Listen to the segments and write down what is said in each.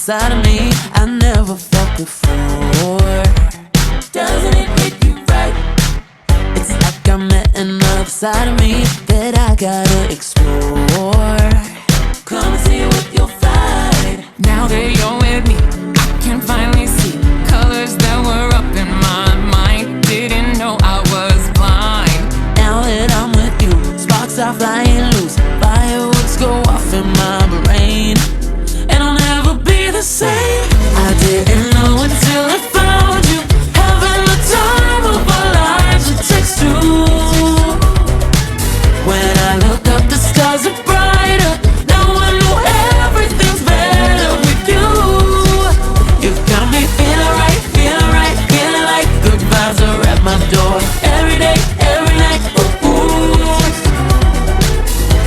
inside of me I never felt before. Doesn't it hit you right? It's like I met another side of me that I gotta explore. Come and see what you'll find. Now that you're with me, I can finally see colors that were up in my mind. Didn't know I was blind. Now that I'm with you, sparks are flying loose, fireworks go off in my brain, and I'll never be the same. I didn't know until I found you, having the time of our lives. It takes two. When I look up, the stars are brighter. Now I know everything's better with you. You got me feeling right, feeling like good vibes are at my door. Every day, every night, ooh, ooh.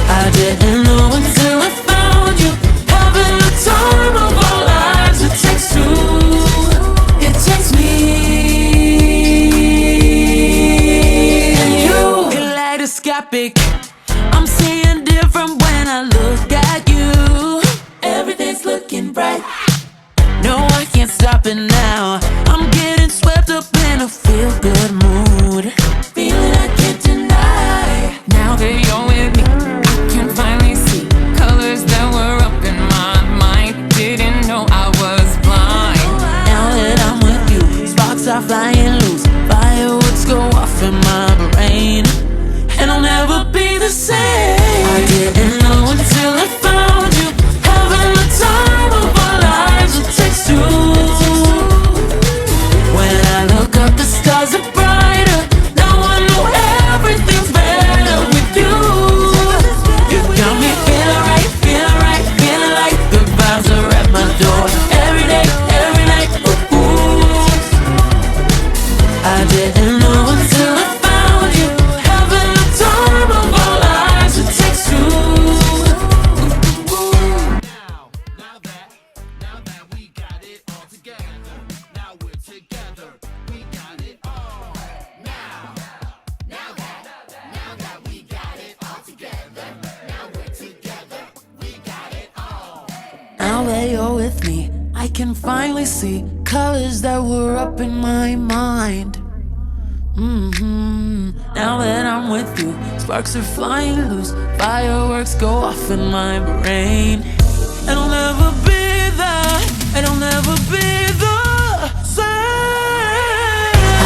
I didn't know until I found you, having the time of our lives. It takes two. It takes me and you. Kaleidoscopic, I'm seeing different when I look at you. Everything's looking bright. No, I can't stop it now. I'm getting swept up in a feel-good mood, feeling I can't deny. Now that you're with me, I can finally see colors that were up in my mind. Didn't know I was blind. Now that I'm with you, sparks are flying loose, fireworks go off in my brain, and I'll never be the same. I didn't know until I found you, having the time of our lives. It takes two. When I look up, the stars are brighter. Now I know everything's better with you. You got me feeling right, feeling like good vibes are at my door. Every day, every night, ooh, ooh. I didn't know until I found you, having the time of our lives. It takes two. Now that we got it all together, now we're together, we got it all. Now that we got it all together, now we're together, we got it all. Now that you're with me, I can finally see colors that were up in my mind. Now that I'm with you, sparks are flying loose, fireworks go off in my brain, and I'll never be that, and I'll never be the same.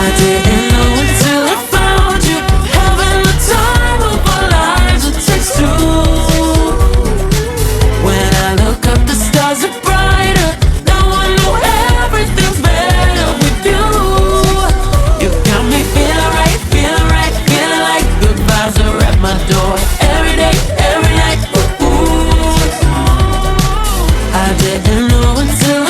I didn't know until I found you, having the time of our lives. It takes two. When I look up, the stars are brighter. Now I know everything's better with you. You got me feeling right, feeling like good vibes are at my door. Every day, every night, ooh, ooh. I didn't know until